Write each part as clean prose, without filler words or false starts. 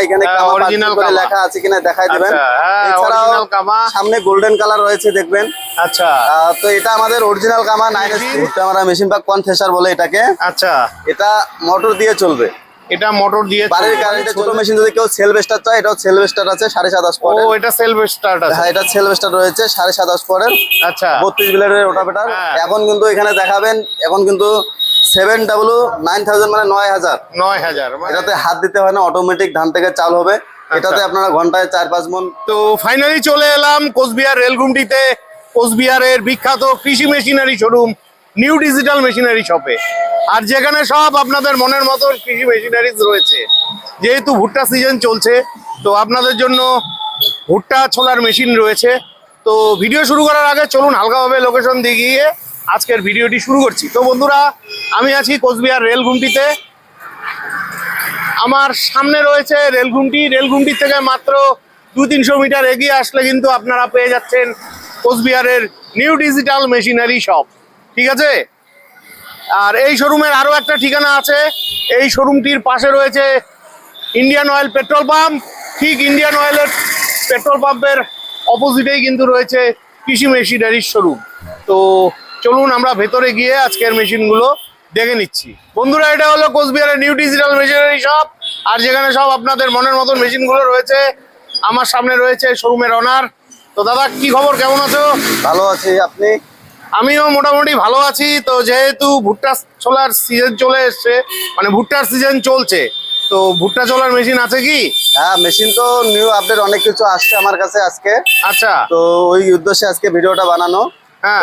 এখানে অরিজিনাল করে লেখা আছে কিনা দেখাই দিবেন। এছাড়াও সামনে গোল্ডেন কালার রয়েছে দেখবেন। আচ্ছা, তো এটা আমাদের অরিজিনাল কামা 9SP আমরা মেশিন বা কনফেসার বলে এটাকে। আচ্ছা, এটা মোটর দিয়ে চলবে। এটা মোটর দিয়ে বাড়ির কারেন্টে ছোট মেশিন যদি কেউ সেলফ স্টার্ট চায়, এটাও সেলফ স্টার্ট আছে 7.5 পয়েন্ট। ও এটা সেলফ স্টার্ট আছে। হ্যাঁ, এটা সেলফ স্টার্ট রয়েছে 7.5 পয়েন্ট। আচ্ছা, 32 ব্লেডের রোটাভেটর। এখন কিন্তু এখানে দেখাবেন, এখন কিন্তু 7W9000 মানে 9000। এটাতে হাত দিতে হয় না, অটোমেটিক ধান থেকে চাল হবে। এটাতে আপনারা ঘন্টায় 4-5 মণ। তো ফাইনালি চলে এলাম কোচবিহার রেলগুমটিতে, কোচবিহারের বিখ্যাত কৃষি machinery showroom new digital machinery শপে। আর যেখানে সব আপনাদের মনের মতো কৃষি মেশিনারিজ রয়েছে। যেহেতু ভুট্টা সিজন চলছে, তো আপনাদের জন্য ভুট্টা ছোলার মেশিন রয়েছে। তো ভিডিও শুরু করার আগে চলুন হালকাভাবে লোকেশন দিয়ে গিয়ে আজকের ভিডিওটি শুরু করছি। তো বন্ধুরা, আমি আছি কোচবিহার রেলগুমটিতে। আমার সামনে রয়েছে রেলগুমটি থেকে মাত্র 200-300 মিটার এগিয়ে আসলে কিন্তু আপনারা পেয়ে যাচ্ছেন কোচবিহারের নিউ ডিজিটাল মেশিনারি শপ। ঠিক আছে? আর এই শোরুমের আরও একটা ঠিকানা আছে। এই শোরুমটির পাশে রয়েছে ইন্ডিয়ান অয়েল পেট্রোল পাম্প। ঠিক ইন্ডিয়ান অয়েলের পেট্রোল পাম্পের অপোজিটেই কিন্তু রয়েছে কৃষি মেশিনারির শোরুম। তো চলুন আমরা ভেতরে গিয়ে আজকের মেশিনগুলো দেখে নিচ্ছি। বন্ধুরা, এটা হলো কোচবিহারের নিউ ডিজিটাল মেশিনারি শপ, আর যেখানে সব আপনাদের মনের মতন মেশিনগুলো রয়েছে। আমার সামনে রয়েছে শোরুমের ওনার। তো দাদা, কি খবর, কেমন আছো? ভালো আছি, আপনি? আমিও মোটামুটি ভালো আছি। তো যেহেতু ভুট্টা ছোলার সিজন চলে এসছে, মানে ভুট্টার সিজন চলছে, তো ভুট্টা ছোলার মেশিন আছে কি? হ্যাঁ, মেশিন তো নিউ আপডেট অনেক কিছু আসছে আমার কাছে আজকে। আচ্ছা, তো ওই উদ্দেশ্যে আজকে ভিডিওটা বানানো।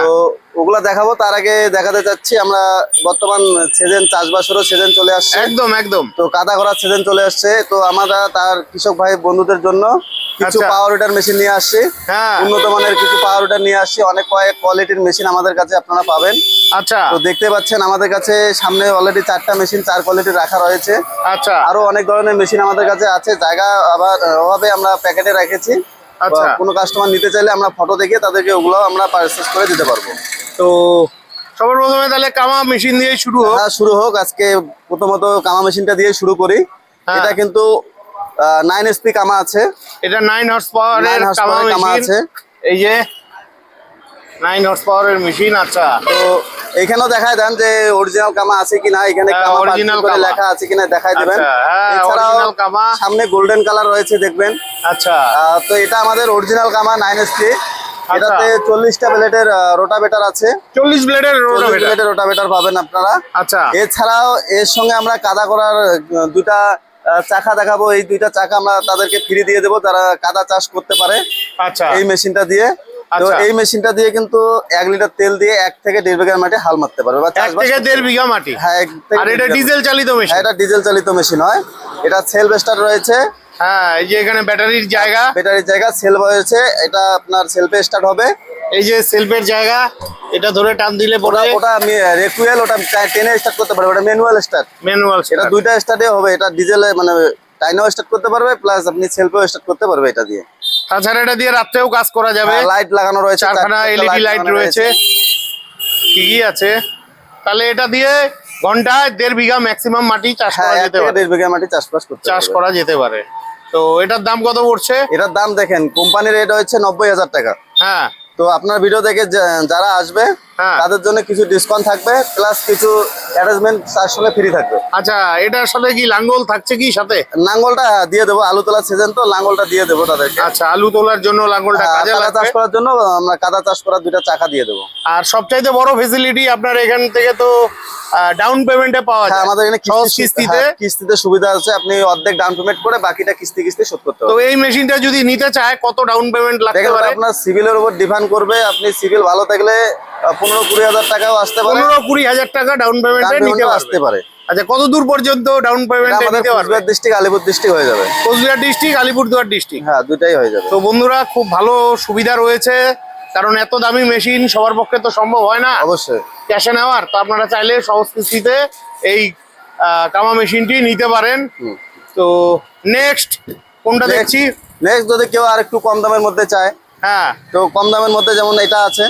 তো ওগুলা দেখাবো, তার আগে দেখাতে চাচ্ছি আমরা বর্তমান সিজন চাষবাসেরও সিজন চলে আসছে। একদম একদম। তো কাদা করার সিজন চলে আসছে। তো আমরা তার কৃষক ভাই বন্ধুদের জন্য কিছু পাওয়ার উইডার মেশিন নিয়ে আসছি। উন্নত মানের কিছু পাওয়ার উইডার নিয়ে আসছি। অনেক কয়েক কোয়ালিটির মেশিন আমাদের কাছে আপনারা পাবেন। আচ্ছা, তো দেখতে পাচ্ছেন আমাদের কাছে সামনে অলরেডি 4টা মেশিন 4 কোয়ালিটির রাখা রয়েছে। আচ্ছা, আরো অনেক ধরনের মেশিন আমাদের কাছে আছে। জায়গা আবার অভাবে আমরা প্যাকেটে রেখেছি। আচ্ছা, কোনো কাস্টমার নিতে চাইলে আমরা ফটো দেখে তাদেরকে ওগুলো আমরা পারচেজ করে দিতে পারবো। তো সবার প্রথমে তাহলে কামা মেশিন দিয়ে শুরু হোক। হ্যাঁ, শুরু হোক। আজকে প্রথমত কামা মেশিনটা দিয়ে শুরু করি। এটা কিন্তু 9SP কামা আছে। এটা 9 হর্স পাওয়ারের কামা আছে। এই যে 9 হর্স পাওয়ারের মেশিন। আচ্ছা, তো এখানেও দেখায় দেন যে অরিজিনাল কামা আছে কিনা, এখানে অরিজিনাল করে লেখা আছে কিনা দেখাই দিবেন। এছাড়াও সামনে গোল্ডেন কালার রয়েছে দেখবেন। আচ্ছা, তো এটা আমাদের অরিজিনাল কামা 9SP। এটাতে 40টা ব্লেডের রোটাভেটর আছে। 40 ব্লেডের রোটাভেটর পাবেন আপনারা। আচ্ছা, এছাড়াও এর সঙ্গে আমরা কাদা করার 2টা চাকা দেখাবো। এই 2টা চাকা আমরা তাদেরকে ফ্রি দিয়ে দেবো, তারা কাদা চাষ করতে পারে। আচ্ছা, এই মেশিনটা দিয়ে। তো এই মেশিনটা দিয়ে কিন্তু 1 লিটার তেল দিয়ে 1 থেকে 1.5 বিঘা মাটি হাল মারতে পারবে। 1 থেকে 1.5 বিঘা মাটি। হ্যাঁ, আর এটা ডিজেল চালিত মেশিন। এটা ডিজেল চালিত মেশিন হয়। এটা সেলফ স্টার্ট রয়েছে। হ্যাঁ, এই যে এখানে ব্যাটারির জায়গা সেলফ হয়েছে। এটা আপনার সেলফে স্টার্ট হবে। এই যে সেলফের জায়গা, এটা ধরে টান দিলে পরে ওটা রেকুয়েল, ওটা টেনে স্টার্ট করতে পারবে। এটা ম্যানুয়াল স্টার্ট। এটা 2টা স্টার্টে হবে। এটা ডিজেলে মানে টাইনেও স্টার্ট করতে পারবে, প্লাস আপনি সেলফেও স্টার্ট করতে পারবে এটা দিয়ে। তাছাড়া এটা দিয়ে রাত্রেও কাজ করা যাবে। লাইট লাগানো রয়েছে, 4খানা এলইডি লাইট রয়েছে। ঠিকই আছে। তাহলে এটা দিয়ে ঘন্টায় 1.5 বিঘা ম্যাক্সিমাম মাটি চাষ করা যেতে পারে। 1.5 বিঘা মাটি চাষ করা যেতে পারে। তো এটার দাম কত পড়ছে? এটার দাম দেখেন, কোম্পানির রেট হচ্ছে 90,000 টাকা। হ্যাঁ। তো আপনার ভিডিও দেখে যারা আসবে তাদের জন্য কিছু ডিসকাউন্ট থাকবে, প্লাস কিছু অ্যারেঞ্জমেন্ট তার সঙ্গে ফ্রি থাকবে। আচ্ছা, এটার সাথে কি লাঙ্গল থাকছে কি সাথে? লাঙ্গলটা দিয়ে দেবো, আলু তোলার সিজন তো লাঙ্গলটা দিয়ে দেবো তাদেরকে। আচ্ছা, আলু তোলার জন্য লাঙ্গলটা কাজে লাগবে। চাষ করার জন্য আমরা কাদা চাষ করার 2টা চাকা দিয়ে দেবো। আর সবচাইতে বড় ফ্যাসিলিটি আপনার এখান থেকে তো ডাউন পেমেন্টে পাওয়া যায়। আমাদের এখানে কিস্তিতে সুবিধা আছে। আপনি অর্ধেক ডাউন পেমেন্ট করে বাকিটা কিস্তি শোধ করতে হবে। তো এই মেশিনটা যদি নিতে চায় কত ডাউন পেমেন্ট লাগতে পারে? আপনার সিভিলের উপর ডিপেন্ড করবে। আপনি সিভিল ভালো থাকলে 15-20 হাজার টাকাও আসতে পারে। 15-20 হাজার টাকা ডাউন পেমেন্টে নিতে আসতে পারে। আচ্ছা, কত দূর পর্যন্ত ডাউন পেমেন্ট নিতে পারবে? কোচবিহার ডিস্ট্রিক্ট, আলিপুর ডিস্ট্রিক্ট হয়ে যাবে। কোচবিহার ডিস্ট্রিক্ট, আলিপুরদুয়ার ডিস্ট্রিক্ট, হ্যাঁ, 2টাই হয়ে যাবে। তো বন্ধুরা, খুব ভালো সুবিধা রয়েছে। কারণ এত দামি মেশিন সবার পক্ষে তো সম্ভব হয় না অবশ্যই ক্যাশে নেওয়ার। তো আপনারা চাইলে সহজ কিস্তিতে এই কামা মেশিনটি নিতে পারেন। তো নেক্সট কোনটা দেখছি? নেক্সট যদি কেউ আর একটু কম দামের মধ্যে চায়, হ্যাঁ, তো কম দামের মধ্যে যেমন এটা আছে।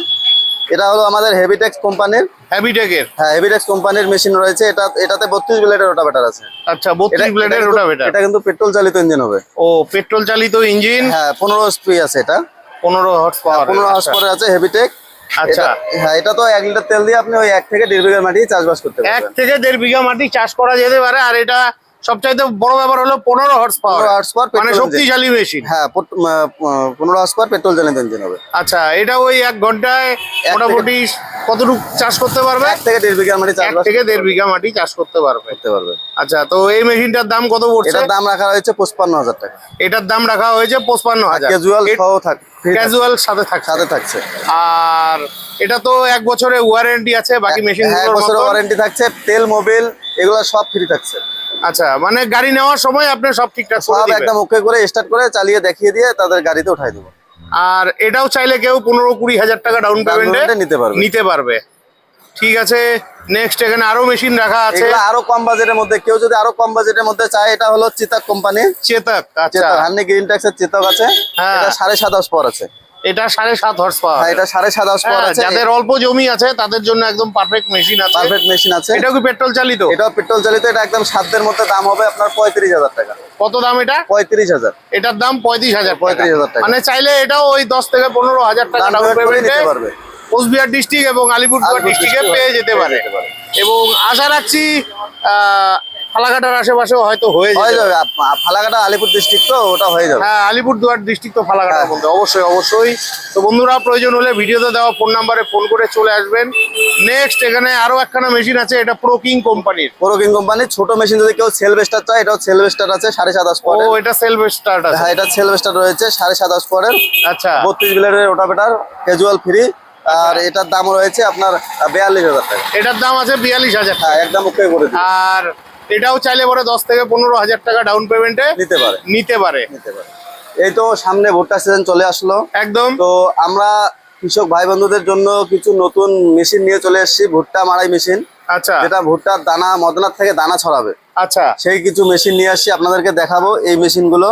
এটা হলো আমাদের হেভিটেক্স কোম্পানির। হ্যাভিটেকের? হ্যাঁ, হেভিটেক্স কোম্পানির মেশিন রয়েছে। এটাতে 32 ব্লেডের রোটাভেটার আছে। আচ্ছা, 32 ব্লেডের রোটাভেটার। এটা কিন্তু পেট্রোল চালিত ইঞ্জিন হবে। ও, পেট্রোল চালিত ইঞ্জিন। হ্যাঁ, 15 HP আছে এটা। 15 হর্স পাওয়ার। 15 হর্স পাওয়ার আছে হেভিটেক। আচ্ছা। হ্যাঁ, এটা তো 1 লিটার তেল দিয়ে আপনি ওই 1 থেকে 1.5 বিঘা মাটি চাষবাস করতে 1 পারবেন। থেকে 1.5 বিঘা মাটি চাষ করা যেতে পারে। আর এটা সবচাইতে বড় ব্যাপার হলো 15 হর্স পাওয়ার। 15 হর্স পাওয়ার মানে শক্তিশালী মেশিন। হ্যাঁ, 15 হর্স পাওয়ার পেট্রোল চালিত ইঞ্জিন হবে। আচ্ছা, এটা ওই 1 ঘন্টায় মোটামুটি কতটুকু চাষ করতে পারবে? 1 থেকে 1.5 বিঘা মাটি 1 থেকে 1.5 বিঘা মাটি চাষ করতে পারবে। আচ্ছা, তো এই মেশিনটার দাম কত পড়ছে? এটার দাম রাখা হয়েছে 55,000 টাকা। এটার দাম রাখা হয়েছে 55,000। ক্যাজুয়াল সহ ক্যাজুয়াল সাথে থাকছে। আর এটা তো 1 বছরের ওয়ারেন্টি আছে বাকি মেশিন হ্যাঁ, 1 বছরের ওয়ারেন্টি থাকছে। তেল মোবিল এগুলো সব ফ্রি থাকছে। আচ্ছা, মানে গাড়ি নেওয়ার সময় আপনি সব ঠিকঠাক করে সব দিবেন? একদম ওকে করে স্টার্ট করে চালিয়ে দেখিয়ে দিয়ে তাদের গাড়িতে উঠাই দেবো। আর এটাও চাইলে কেউ 15-20 হাজার টাকা ডাউন পেমেন্টে নিতে পারবে। ঠিক আছে, নেক্সট এখানে আরো মেশিন রাখা আছে। এগুলো আরো কম বাজেটের মধ্যে, কেউ যদি আরো কম বাজেটের মধ্যে চায়, এটা হলো চেতক কোম্পানি। চেতক? আচ্ছা, চেতক হান্নি গ্রিন ট্যাক্সের চেতক আছে। হ্যাঁ। এটা 7.5 হর্স পাওয়ার আছে। এটা 7.5 হর্স পাওয়ার। হ্যাঁ, এটা 7.5 হর্স পাওয়ার আছে। যাদের অল্প জমি আছে তাদের জন্য একদম পারফেক্ট মেশিন আছে। পারফেক্ট মেশিন আছে। এটা কি পেট্রোল চালিত? এটাও পেট্রোল চালিত। এটা একদম সাধ্যের মধ্যে দাম হবে আপনার 35,000 টাকা। কত দাম এটা? 35,000। এটার দাম 35,000। 35,000 টাকা। মানে চাইলে এটাও ওই 10 থেকে 15 হাজার টাকা ডাউন পেমেন্টে নিতে পারবে। কোচবিহার ডিস্ট্রিক্ট এবং আলিপুরদুয়ার ডিস্ট্রিক্টে পেয়ে যেতে পারে। এবং আশা রাখছি ফালাকাটার আশেপাশেও হয়তো হয়ে যাবে। ফালাকাটা আলিপুর ডিস্ট্রিক্ট তো, ওটা হয়ে যাবে। হ্যাঁ, আলিপুরদুয়ার ডিস্ট্রিক্ট তো ফালাকাটার মধ্যে। অবশ্যই। তো বন্ধুরা, প্রয়োজন হলে ভিডিওতে দেওয়া ফোন নাম্বারে ফোন করে চলে আসবেন। নেক্সট এখানে আরো একখানা মেশিন আছে। এটা প্রো কিং কোম্পানির। প্রো কিং কোম্পানির ছোট মেশিন যদি কেউ সেলফ স্টার্ট চায়, এটাও সেলফ স্টার্ট আছে 7.5 হর্স পাওয়ার। ও, এটা সেলফ স্টার্ট আছে? হ্যাঁ, এটা সেলফ স্টার্ট রয়েছে 7.5 হর্স পাওয়ার। আচ্ছা, 32 ব্লেডের রোটাভেটার, ক্যাজুয়াল ফ্রি। আর এটার দাম রয়েছে আপনার 42,000 টাকা। এটার দাম আছে 42,000। হ্যাঁ, একদম ওকে করে দিই। আর এটাও চাইলে পরে 10 থেকে 15 হাজার টাকা ডাউন পেমেন্টে নিতে পারে। এই তো সামনে ভুট্টা সিজন চলে আসলো একদম। তো আমরা কৃষক ভাই বন্ধুদের জন্য কিছু নতুন মেশিন নিয়ে চলে এসেছি। ভুট্টা মারাই মেশিন। আচ্ছা, যেটা ভুট্টার দানা মদনার থেকে দানা ছড়াবে। আচ্ছা, সেই কিছু মেশিন নিয়ে আসছি, আপনাদেরকে দেখাবো এই মেশিন গুলো।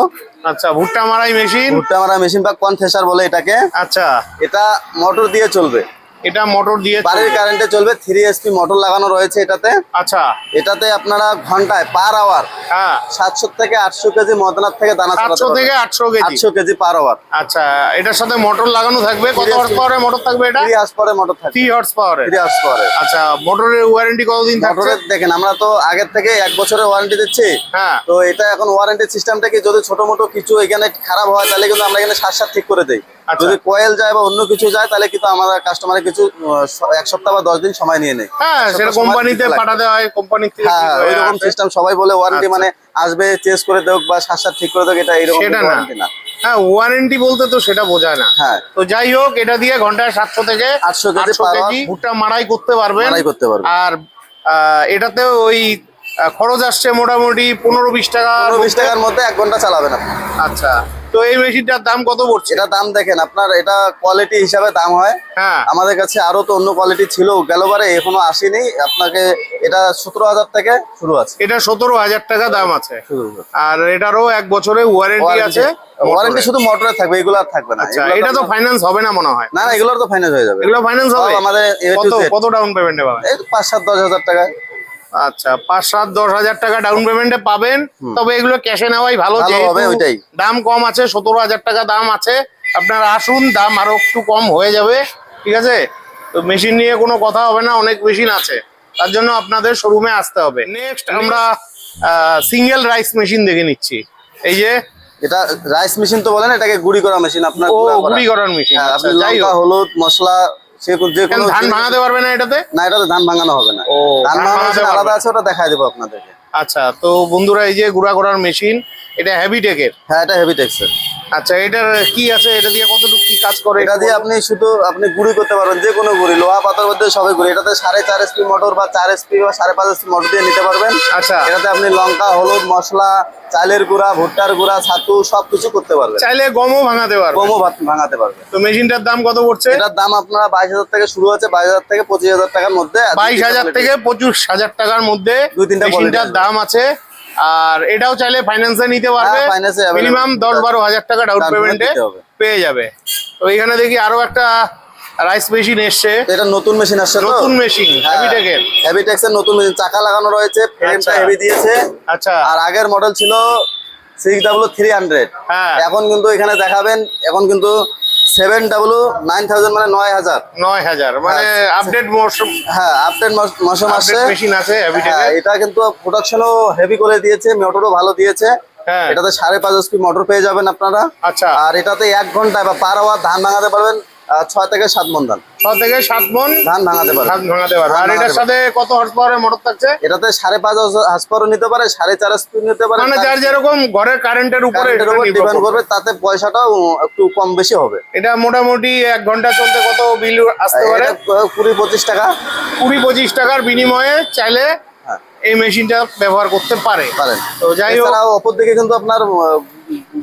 আচ্ছা, ভুট্টা মারাই মেশিন। ভুট্টা মারা মেশিন বা কর্ন থ্রেশার বলে এটাকে। আচ্ছা, এটা মোটর দিয়ে চলবে। এটা মোটর দিয়ে বাড়ির কারেন্টে চলবে। 3 HP মোটর লাগানো রয়েছে এটাতে। আচ্ছা, এটাতে আপনারা ঘন্টায় পার আওয়ার হ্যাঁ 700 থেকে 800 কেজি মদনার থেকে দানা 700 থেকে 800 কেজি। 800 KG per hour. আচ্ছা, এটার সাথে মোটর লাগানো থাকবে। কত হর্স পাওয়ারের মোটর থাকবে এটা? 3 হর্স পাওয়ারের মোটর থাকবে। 3 হর্স পাওয়ারের। 3 হর্স পাওয়ারের। আচ্ছা, মোটরের ওয়ারেন্টি কতদিন থাকছে? মোটরের দেখেন, আমরা তো আগের থেকে 1 বছরের ওয়ারেন্টি দিচ্ছি। হ্যাঁ। তো এটা এখন ওয়ারেন্টি সিস্টেমটা কি, যদি ছোট মোটো কিছু এখানে খারাপ হয় তাহলে কিন্তু আমরা এখানে সাথে ঠিক করে দেই। আচ্ছা। যদি কয়েল যায় বা অন্য কিছু যায় তাহলে কিন্তু আমাদের কাস্টমারের কিছু 1 সপ্তাহ বা 10 দিন সময় নিয়ে নেয়। হ্যাঁ, সেটা কোম্পানিতে পাঠাতে হয়। কোম্পানি থেকে হ্যাঁ, ওইরকম সিস্টেম সবাই বলে ওয়ারেন্টি মানে আসবে চেঞ্জ করে দেওক বা সাথে ঠিক করে দেওক, এটা এইরকম ওয়ারেন্টি না। হ্যাঁ, ওয়ারেন্টি বলতে তো সেটা বোঝায় না। হ্যাঁ, তো যাই হোক, এটা দিয়ে ঘন্টায় 700 থেকে 800 কেজি ভুট্টা মাড়াই করতে পারবেন। আর এটাতে ওই খরচ আসছে মোটামুটি 15-20 টাকা। 15-20 টাকার মধ্যে 1 ঘন্টা চালাবেন আপনি। আচ্ছা, তো এই মেশিনটার দাম কত পড়ছে? এটা দাম দেখেন আপনার, এটা কোয়ালিটি হিসাবে দাম হয়। হ্যাঁ, আমাদের কাছে আরো তো অন্য কোয়ালিটি ছিল গেলবারে, এখনো আসেনি। আপনাকে এটা 17,000 থেকে শুরু আছে। এটা 17,000 টাকা দাম আছে। আর এটারও 1 বছরের ওয়ারেন্টি আছে। ওয়ারেন্টি শুধু মোটরে থাকবে, এগুলো আর থাকবে না। আচ্ছা, এটা তো ফাইন্যান্স হবে না মনে হয়? না, এগুলোর তো ফাইন্যান্স হয়ে যাবে। এগুলো ফাইন্যান্স হবে? আমাদের কত ডাউন পেমেন্টে পাবেন? এই 5-7-10 হাজার টাকা। আচ্ছা, 5-7-10 হাজার টাকা ডাউন পেমেন্টে পাবেন। তবে এগুলো ক্যাশে নেওয়াই ভালো, ওইটাই দাম কম আছে। 17,000 টাকা দাম আছে। আপনারা আসুন, দাম আরো একটু কম হয়ে যাবে। ঠিক আছে, তো মেশিন নিয়ে কোনো কথা হবে না, অনেক মেশিন আছে, তার জন্য আপনাদের শোরুমে আসতে হবে। নেক্সট আমরা সিঙ্গেল রাইস মেশিন দেখে নিচ্ছি। এই যে এটা রাইস মেশিন তো বলেন, এটাকে গুঁড়ি করা মেশিন। আপনার গুঁড়ি করার মেশিন। আপনি লঙ্কা, হলুদ, মশলা, ধান ভাঙাতে পারবে না এটাতে? না, এটাতে ধান ভাঙানো হবে না। ধান ভাঙানো আলাদা আছে, ওটা দেখাই দেবো আপনাদেরকে। আচ্ছা, তো বন্ধুরা, এই যে গুঁড়া করার মেশিন, এটা হেভিটেকের। হ্যাঁ, এটা হেভিটেক্সের। আচ্ছা, এটার কি আছে? এটা দিয়ে কতটুকু কি কাজ করে? এটা দিয়ে আপনি শুধু গুঁড়ি করতে পারবেন, যে কোনো গুঁড়ি, লোহা পাতার মধ্যে সবাই গুঁড়ি। এটাতে 4.5 HP মোটর বা 4 HP বা 5.5 HP মোটর দিয়ে নিতে পারবেন। আচ্ছা, এটাতে আপনি লঙ্কা, হলুদ, মশলা, চালের গুঁড়া, ভুট্টার গুঁড়া, ছাতু সবকিছু করতে পারবেন। চাইলে গমও ভাঙাতে পারবেন। গমও ভাঙাতে পারবেন। তো মেশিনটার দাম কত পড়ছে? এটার দাম আপনারা 22,000 থেকে শুরু আছে। 22,000 থেকে 25,000 টাকার মধ্যে। 22,000 থেকে 25,000 টাকার মধ্যে মেশিনটার দাম আছে। আর এটাও চাইলে ফাইন্যান্সে নিতে পারবে। মিনিমাম 10-12 হাজার টাকা ডাউন পেমেন্টে পেয়ে যাবে। তো এখানে দেখি আরো একটা রাইস মেশিন এসছে, এটা নতুন মেশিন আসছে, তো নতুন মেশিন হেভিটেকের। হেভিটেক্স এর নতুন মেশিন, চাকা লাগানো রয়েছে, ফ্রেমটা আচ্ছা। হেভি দিয়েছে। আচ্ছা, আর আগের মডেল ছিল 6W300। হ্যাঁ। এখন কিন্তু এখানে দেখাবেন, এখন কিন্তু 7W9000 মানে 9000। 9000 মানে আপডেট মৌসুম, হ্যাঁ, আপডেট মশম আসছে। আপডেট মেশিন আছে হ্যাঁ, হেভিটেকের। এটা কিন্তু প্রোডাকশনও হেভি করে দিয়েছে, মোটরও ভালো দিয়েছে। হ্যাঁ। এটাতে 5.5 HP মোটর পেয়ে যাবেন আপনারা। আচ্ছা, আর এটাতে 1 ঘন্টায় বা পার আওয়ার ধান ভাঙাতে পারবেন 6 থেকে 7 মণ ধান 6 থেকে 7 মণ ধান ভাঙাতে পারবেন। ধান ভাঙাতে পারবে। আর ধান এটার ভাঙাতে সাথে কত হর্স পাওয়ারের মোটর থাকছে? এটাতে 5.5 হাসপারও নিতে পারে, 4.5 HP নিতে পারে। মানে যার যেরকম ঘরের কারেন্টের উপরে কারেন্টের উপর ডিপেন্ড করবে, তাতে পয়সাটাও একটু কম বেশি হবে। এটা মোটামুটি 1 ঘন্টা চলতে কত বিল আসতে পারে? এটা 20-25 টাকা 20-25 টাকার বিনিময়ে চাইলে হ্যাঁ, এই মেশিনটা ব্যবহার করতে পারে। পারেন। তো যাই হোক, এছাড়াও অপর দিকে কিন্তু আপনার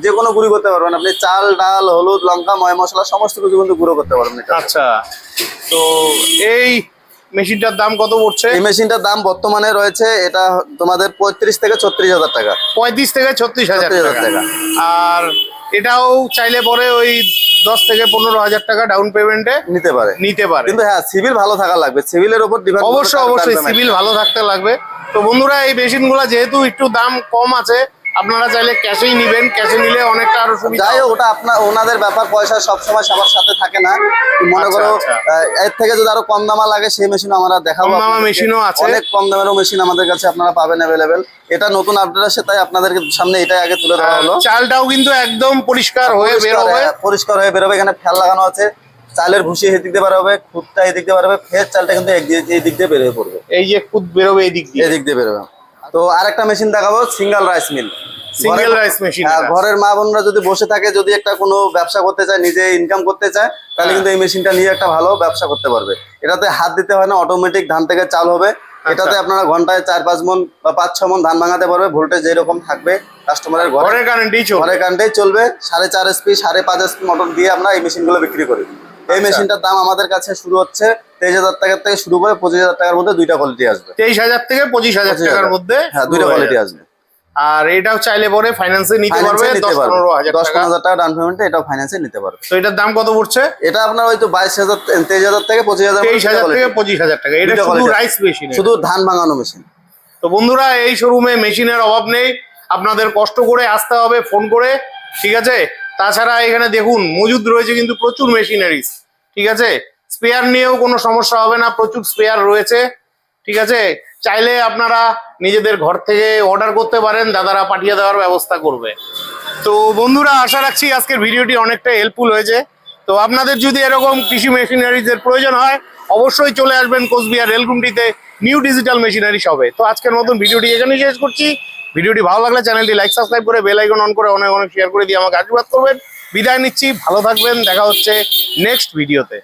যে কোনো গুঁড়ি করতে পারবেন, আপনি চাল, ডাল, হলুদ, লঙ্কা, ময় মশলা সমস্ত কিছু কিন্তু গুঁড়ো করতে পারবেন এটা। আচ্ছা, তো এই মেশিনটার দাম কত পড়ছে? এই মেশিনটার দাম বর্তমানে রয়েছে, এটা তোমাদের 35 থেকে 36 হাজার টাকা। 35 থেকে 36,000 36,000 টাকা। টাকা। আর এটাও চাইলে পরে ওই 10 থেকে 15,000 টাকা ডাউন পেমেন্টে নিতে পারে। নিতে পারে। কিন্তু হ্যাঁ, সিভিল ভালো থাকা লাগবে, সিভিলের উপর ডিপেন্ড। অবশ্যই অবশ্যই সিভিল ভালো থাকতে লাগবে। তো বন্ধুরা, এই মেশিনগুলো যেহেতু একটু দাম কম আছে, আপনারা চাইলে ক্যাশেই নিবেন, ক্যাশে নিলে অনেকটা আরো সুবিধা। যাই হোক, ওটা আপনার ওনাদের ব্যাপার, পয়সা সবসময় সবার সাথে থাকে না। মনে আচ্ছা, করো আচ্ছা। এর থেকে যদি আরো কম দামা লাগে সেই মেশিনও আমরা দেখাবো। কম দামা আপনাদেরকে। মেশিনও আছে। অনেক কম দামেরও মেশিন আমাদের কাছে আপনারা পাবেন অ্যাভেলেবেল। এটা নতুন আপডেট আসে, তাই আপনাদের সামনে এটাই আগে তুলে ধরা হলো। চালটাও কিন্তু একদম পরিষ্কার হয়ে বের হবে। পরিষ্কার হয়ে বেরোবে। এখানে ফ্যান লাগানো আছে, চালের ভুসি এদিক দিয়ে বেরোবে, খুদটা এদিক দিয়ে বেরোবে, ফের চালটা কিন্তু এই দিক দিয়ে বেরিয়ে পড়বে, এই যে খুদ বেরোবে এই দিক দিয়ে। এদিক দিয়ে বেরোবে। তো আরেকটা মেশিন দেখাবো, single rice mill. Single rice machine. ঘরের মা বোনরা যদি বসে থাকে, যদি একটা কোনো ব্যবসা করতে চায়, নিজে ইনকাম করতে চায়, তাহলে কিন্তু এই মেশিনটা নিয়ে একটা ভালো ব্যবসা করতে পারবে। এটাতে হাত দিতে হয় না, অটোমেটিক ধান থেকে চাল হবে। এটাতে আপনারা ঘন্টায় 4-5 মণ বা 5-6 মণ ধান ভাঙাতে পারবে। ভোল্টেজ যেরকম থাকবে কাস্টমারের ঘরের কারেন্টেই চলবে। ঘরের কারেন্টেই চলবে। 4.5 HP 5.5 HP মোটর দিয়ে আমরা এই মেশিনগুলো বিক্রি করি। এই মেশিনটার দাম আমাদের কাছে শুরু হচ্ছে 23,000 টাকা থেকে শুরু করে 25,000 টাকার মধ্যে দুইটা কোয়ালিটি আসবে। 23,000 থেকে 25,000 টাকার মধ্যে হ্যাঁ, দুইটা কোয়ালিটি আসবে। আর এটাও চাইলে পরে ফাইন্যান্সে নিতে পারবে 10-15,000 10-15,000 টাকা ডাউন পেমেন্টে এটাও ফাইন্যান্সে নিতে পারবে। তো এটার দাম কত পড়ছে? এটা আপনার হয়তো 23,000 থেকে 25,000। 23,000 থেকে 25,000 টাকা। এটা শুধু রাইস মেশিন, শুধু ধান ভাঙানো মেশিন। তো বন্ধুরা, এই শোরুমে মেশিনের অভাব নেই, আপনাদের কষ্ট করে আসতে হবে ফোন করে, ঠিক আছে? তাছাড়া এখানে দেখুন মজুদ রয়েছে কিন্তু প্রচুর মেশিনারিজ, ঠিক আছে? স্পেয়ার নিয়েও কোনো সমস্যা হবে না, প্রচুর স্পেয়ার রয়েছে, ঠিক আছে? চাইলে আপনারা নিজেদের ঘর থেকে অর্ডার করতে পারেন, দাদারা পাঠিয়ে দেওয়ার ব্যবস্থা করবে। তো বন্ধুরা, আশা রাখছি আজকের ভিডিওটি অনেকটা হেল্পফুল হয়েছে। তো আপনাদের যদি এরকম কৃষি মেশিনারিজের প্রয়োজন হয়, অবশ্যই চলে আসবেন কোচবিহার রেলগুমটিতে নিউ ডিজিটাল মেশিনারি শপে। তো আজকের মতন ভিডিওটি এখানেই শেষ করছি। ভিডিওটি ভালো লাগলে চ্যানেলটি লাইক, সাবস্ক্রাইব করে বেল আইকন অন করে অনেক অনেক শেয়ার করে দিয়ে আমাকে আশীর্বাদ করবেন। বিদায় নিচ্ছি, ভালো থাকবেন, দেখা হচ্ছে নেক্সট ভিডিওতে।